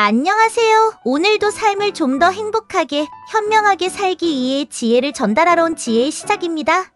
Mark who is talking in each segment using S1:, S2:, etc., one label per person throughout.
S1: 안녕하세요. 오늘도 삶을 좀 더 행복하게, 현명하게 살기 위해 지혜를 전달하러 온 지혜의 시작입니다.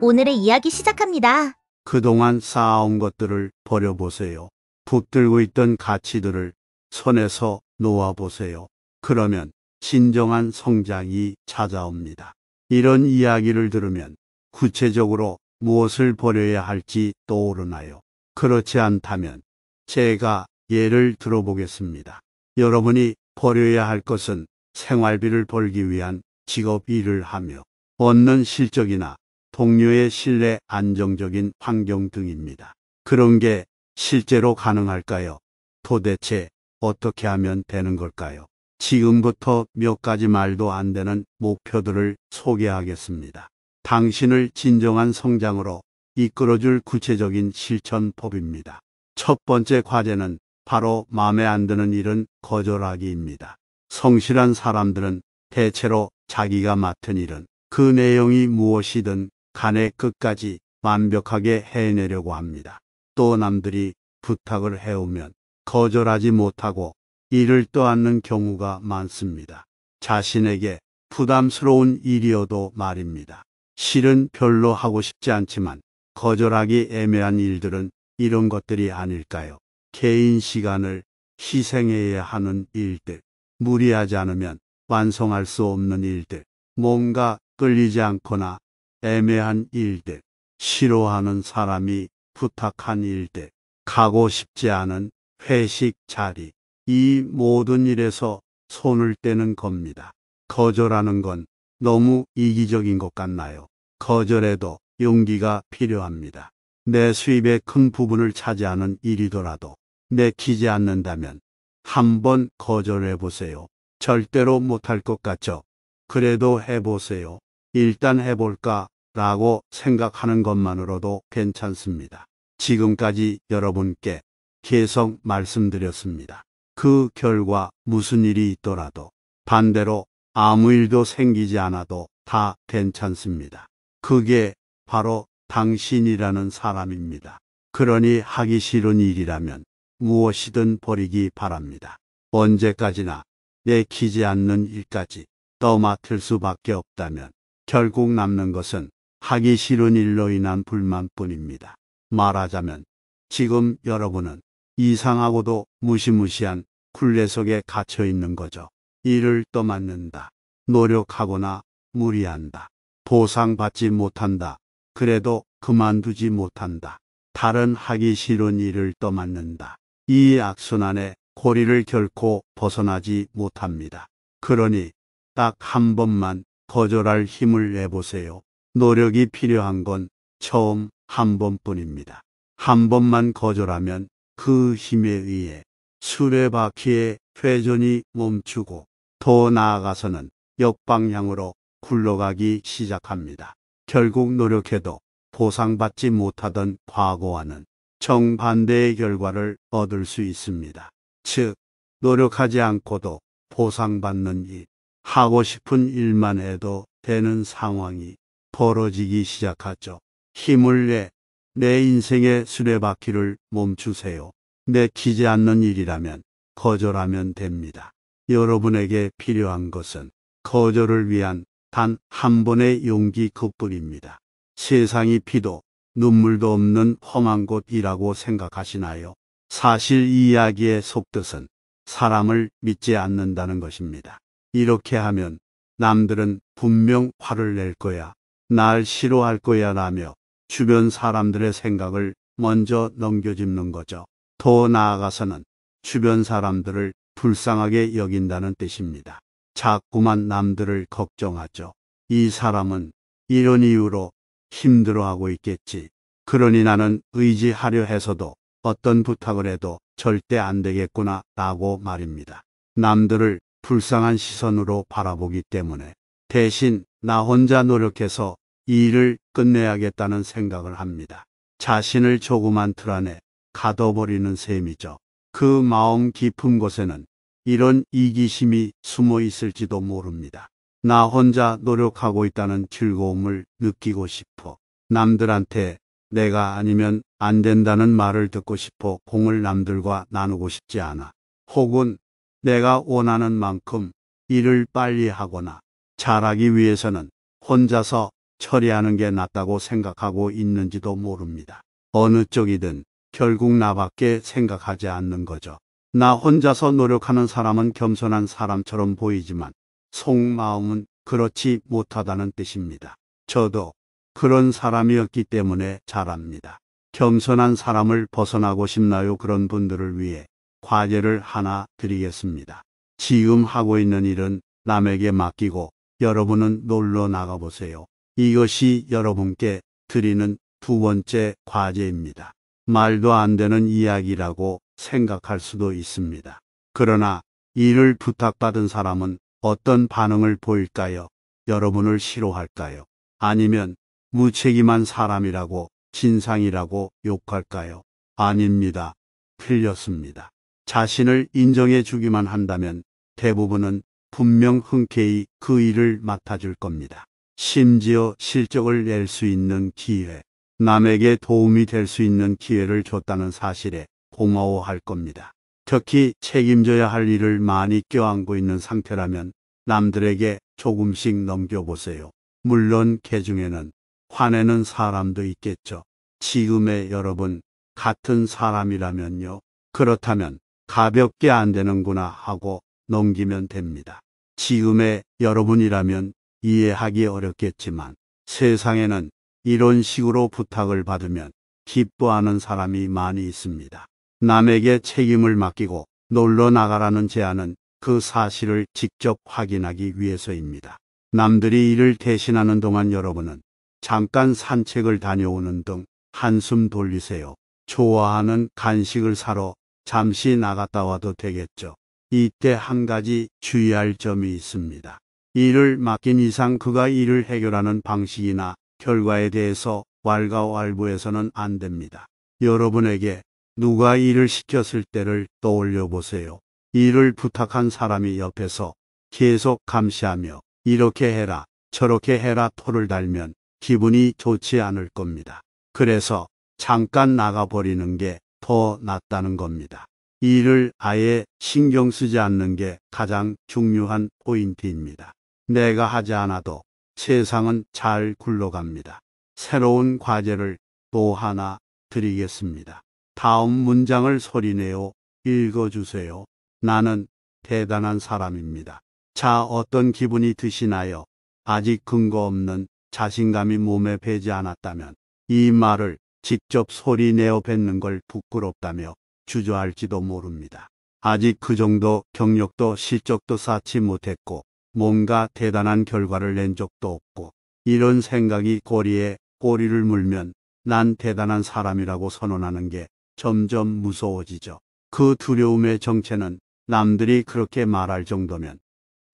S1: 오늘의 이야기 시작합니다.
S2: 그동안 쌓아온 것들을 버려보세요. 붙들고 있던 가치들을 손에서 놓아보세요. 그러면 진정한 성장이 찾아옵니다. 이런 이야기를 들으면 구체적으로 무엇을 버려야 할지 떠오르나요? 그렇지 않다면 제가 예를 들어보겠습니다. 여러분이 버려야 할 것은 생활비를 벌기 위한 직업 일을 하며 얻는 실적이나 동료의 신뢰, 안정적인 환경 등입니다. 그런 게 실제로 가능할까요? 도대체 어떻게 하면 되는 걸까요? 지금부터 몇 가지 말도 안 되는 목표들을 소개하겠습니다. 당신을 진정한 성장으로 이끌어줄 구체적인 실천법입니다. 첫 번째 과제는 바로 마음에 안 드는 일은 거절하기입니다. 성실한 사람들은 대체로 자기가 맡은 일은 그 내용이 무엇이든 간에 끝까지 완벽하게 해내려고 합니다. 또 남들이 부탁을 해오면 거절하지 못하고 일을 떠안는 경우가 많습니다. 자신에게 부담스러운 일이어도 말입니다. 실은 별로 하고 싶지 않지만 거절하기 애매한 일들은 이런 것들이 아닐까요? 개인 시간을 희생해야 하는 일들, 무리하지 않으면 완성할 수 없는 일들, 뭔가 끌리지 않거나 애매한 일들, 싫어하는 사람이 부탁한 일들, 가고 싶지 않은 회식 자리, 이 모든 일에서 손을 떼는 겁니다. 거절하는 건 너무 이기적인 것 같나요? 거절해도 용기가 필요합니다. 내 수입의 큰 부분을 차지하는 일이더라도 내키지 않는다면 한번 거절해 보세요. 절대로 못할 것 같죠? 그래도 해보세요. 일단 해볼까 라고 생각하는 것만으로도 괜찮습니다. 지금까지 여러분께 계속 말씀드렸습니다. 그 결과 무슨 일이 있더라도 반대로 아무 일도 생기지 않아도 다 괜찮습니다. 그게 바로 당신이라는 사람입니다. 그러니 하기 싫은 일이라면 무엇이든 버리기 바랍니다. 언제까지나 내키지 않는 일까지 떠맡을 수밖에 없다면 결국 남는 것은 하기 싫은 일로 인한 불만뿐입니다. 말하자면 지금 여러분은 이상하고도 무시무시한 굴레 속에 갇혀 있는 거죠. 일을 떠맡는다. 노력하거나 무리한다. 보상받지 못한다. 그래도 그만두지 못한다. 다른 하기 싫은 일을 떠맡는다. 이 악순환에 고리를 결코 벗어나지 못합니다. 그러니 딱 한 번만 거절할 힘을 내보세요. 노력이 필요한 건 처음 한 번뿐입니다. 한 번만 거절하면 그 힘에 의해 수레바퀴의 회전이 멈추고 더 나아가서는 역방향으로 굴러가기 시작합니다. 결국 노력해도 보상받지 못하던 과거와는 정반대의 결과를 얻을 수 있습니다. 즉, 노력하지 않고도 보상받는 일, 하고 싶은 일만 해도 되는 상황이 벌어지기 시작하죠. 힘을 내 인생의 수레바퀴를 멈추세요. 내키지 않는 일이라면 거절하면 됩니다. 여러분에게 필요한 것은 거절을 위한 단 한 번의 용기 그뿐입니다. 세상이 피도 눈물도 없는 험한 곳이라고 생각하시나요? 사실 이 이야기의 속뜻은 사람을 믿지 않는다는 것입니다. 이렇게 하면 남들은 분명 화를 낼 거야, 날 싫어할 거야 라며 주변 사람들의 생각을 먼저 넘겨짚는 거죠. 더 나아가서는 주변 사람들을 불쌍하게 여긴다는 뜻입니다. 자꾸만 남들을 걱정하죠. 이 사람은 이런 이유로 힘들어하고 있겠지. 그러니 나는 의지하려 해서도 어떤 부탁을 해도 절대 안 되겠구나 라고 말입니다. 남들을 불쌍한 시선으로 바라보기 때문에 대신 나 혼자 노력해서 이 일을 끝내야겠다는 생각을 합니다. 자신을 조그만 틀 안에 가둬버리는 셈이죠. 그 마음 깊은 곳에는 이런 이기심이 숨어 있을지도 모릅니다. 나 혼자 노력하고 있다는 즐거움을 느끼고 싶어. 남들한테 내가 아니면 안 된다는 말을 듣고 싶어 공을 남들과 나누고 싶지 않아. 혹은 내가 원하는 만큼 일을 빨리 하거나 잘하기 위해서는 혼자서 처리하는 게 낫다고 생각하고 있는지도 모릅니다. 어느 쪽이든 결국 나밖에 생각하지 않는 거죠. 나 혼자서 노력하는 사람은 겸손한 사람처럼 보이지만 속마음은 그렇지 못하다는 뜻입니다. 저도 그런 사람이었기 때문에 잘 압니다. 겸손한 사람을 벗어나고 싶나요? 그런 분들을 위해 과제를 하나 드리겠습니다. 지금 하고 있는 일은 남에게 맡기고 여러분은 놀러 나가보세요. 이것이 여러분께 드리는 두 번째 과제입니다. 말도 안 되는 이야기라고 생각할 수도 있습니다. 그러나 일을 부탁받은 사람은 어떤 반응을 보일까요? 여러분을 싫어할까요? 아니면 무책임한 사람이라고, 진상이라고 욕할까요? 아닙니다. 틀렸습니다. 자신을 인정해 주기만 한다면 대부분은 분명 흔쾌히 그 일을 맡아줄 겁니다. 심지어 실적을 낼 수 있는 기회, 남에게 도움이 될 수 있는 기회를 줬다는 사실에 고마워할 겁니다. 특히 책임져야 할 일을 많이 껴안고 있는 상태라면 남들에게 조금씩 넘겨보세요. 물론 그 중에는 화내는 사람도 있겠죠. 지금의 여러분 같은 사람이라면요. 그렇다면 가볍게 안 되는구나 하고 넘기면 됩니다. 지금의 여러분이라면 이해하기 어렵겠지만 세상에는 이런 식으로 부탁을 받으면 기뻐하는 사람이 많이 있습니다. 남에게 책임을 맡기고 놀러 나가라는 제안은 그 사실을 직접 확인하기 위해서입니다. 남들이 일을 대신하는 동안 여러분은 잠깐 산책을 다녀오는 등 한숨 돌리세요. 좋아하는 간식을 사러 잠시 나갔다 와도 되겠죠. 이때 한 가지 주의할 점이 있습니다. 일을 맡긴 이상 그가 일을 해결하는 방식이나 결과에 대해서 왈가왈부해서는 안 됩니다. 여러분에게 누가 일을 시켰을 때를 떠올려 보세요. 일을 부탁한 사람이 옆에서 계속 감시하며 이렇게 해라, 저렇게 해라 토를 달면 기분이 좋지 않을 겁니다. 그래서 잠깐 나가버리는 게 더 낫다는 겁니다. 일을 아예 신경 쓰지 않는 게 가장 중요한 포인트입니다. 내가 하지 않아도 세상은 잘 굴러갑니다. 새로운 과제를 또 하나 드리겠습니다. 다음 문장을 소리내어 읽어주세요. 나는 대단한 사람입니다. 자, 어떤 기분이 드시나요? 아직 근거 없는 자신감이 몸에 배지 않았다면 이 말을 직접 소리내어 뱉는 걸 부끄럽다며 주저할지도 모릅니다. 아직 그 정도 경력도 실적도 쌓지 못했고 뭔가 대단한 결과를 낸 적도 없고 이런 생각이 꼬리에 꼬리를 물면 난 대단한 사람이라고 선언하는 게 점점 무서워지죠. 그 두려움의 정체는 남들이 그렇게 말할 정도면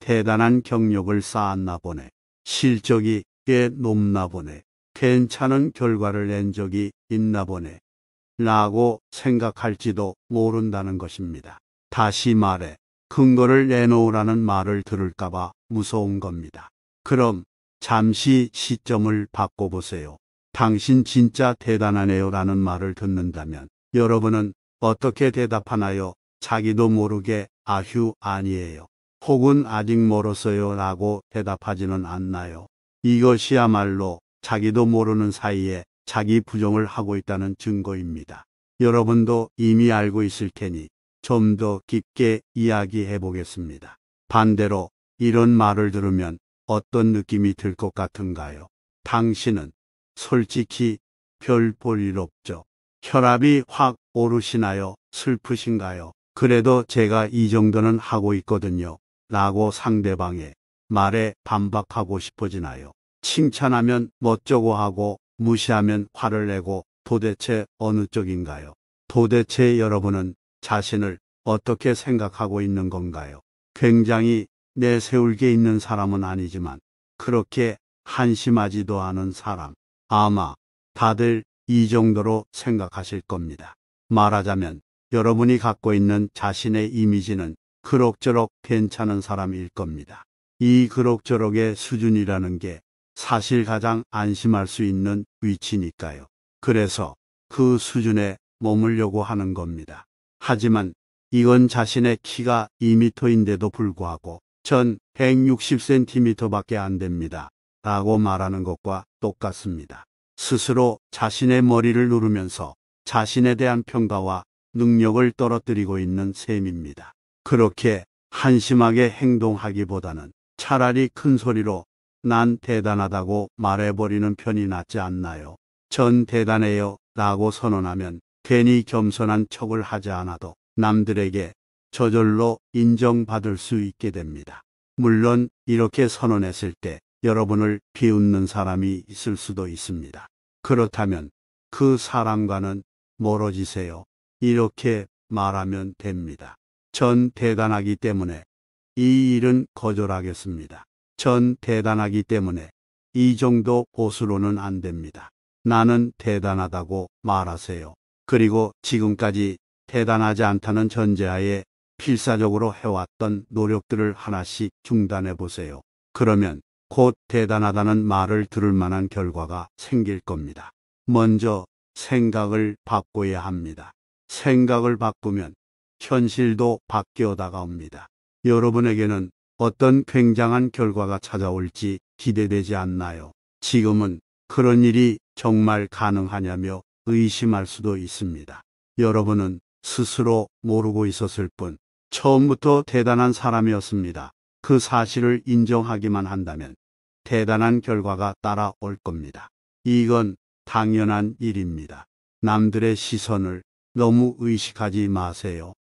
S2: 대단한 경력을 쌓았나 보네. 실적이 꽤 높나 보네. 괜찮은 결과를 낸 적이 있나 보네. 라고 생각할지도 모른다는 것입니다. 다시 말해 근거를 내놓으라는 말을 들을까봐 무서운 겁니다. 그럼 잠시 시점을 바꿔보세요. 당신 진짜 대단하네요 라는 말을 듣는다면 여러분은 어떻게 대답하나요? 자기도 모르게 아휴 아니에요. 혹은 아직 멀었어요 라고 대답하지는 않나요? 이것이야말로 자기도 모르는 사이에 자기 부정을 하고 있다는 증거입니다. 여러분도 이미 알고 있을 테니 좀 더 깊게 이야기해 보겠습니다. 반대로 이런 말을 들으면 어떤 느낌이 들 것 같은가요? 당신은 솔직히 별 볼 일 없죠. 혈압이 확 오르시나요? 슬프신가요? 그래도 제가 이 정도는 하고 있거든요. 라고 상대방의 말에 반박하고 싶어지나요? 칭찬하면 멋쩍어 하고 무시하면 화를 내고 도대체 어느 쪽인가요? 도대체 여러분은 자신을 어떻게 생각하고 있는 건가요? 굉장히 내세울 게 있는 사람은 아니지만 그렇게 한심하지도 않은 사람. 아마 다들 이 정도로 생각하실 겁니다. 말하자면 여러분이 갖고 있는 자신의 이미지는 그럭저럭 괜찮은 사람일 겁니다. 이 그럭저럭의 수준이라는 게 사실 가장 안심할 수 있는 위치니까요. 그래서 그 수준에 머물려고 하는 겁니다. 하지만 이건 자신의 키가 2m인데도 불구하고 전 160cm밖에 안 됩니다. 라고 말하는 것과 똑같습니다. 스스로 자신의 머리를 누르면서 자신에 대한 평가와 능력을 떨어뜨리고 있는 셈입니다. 그렇게 한심하게 행동하기보다는 차라리 큰 소리로 난 대단하다고 말해버리는 편이 낫지 않나요? 전 대단해요 라고 선언하면 괜히 겸손한 척을 하지 않아도 남들에게 저절로 인정받을 수 있게 됩니다. 물론 이렇게 선언했을 때 여러분을 비웃는 사람이 있을 수도 있습니다. 그렇다면 그 사람과는 멀어지세요. 이렇게 말하면 됩니다. 전 대단하기 때문에 이 일은 거절하겠습니다. 전 대단하기 때문에 이 정도 보수로는 안 됩니다. 나는 대단하다고 말하세요. 그리고 지금까지 대단하지 않다는 전제하에 필사적으로 해왔던 노력들을 하나씩 중단해 보세요. 그러면 곧 대단하다는 말을 들을 만한 결과가 생길 겁니다. 먼저 생각을 바꿔야 합니다. 생각을 바꾸면 현실도 바뀌어 다가옵니다. 여러분에게는 어떤 굉장한 결과가 찾아올지 기대되지 않나요? 지금은 그런 일이 정말 가능하냐며 의심할 수도 있습니다. 여러분은 스스로 모르고 있었을 뿐 처음부터 대단한 사람이었습니다. 그 사실을 인정하기만 한다면 대단한 결과가 따라올 겁니다. 이건 당연한 일입니다. 남들의 시선을 너무 의식하지 마세요.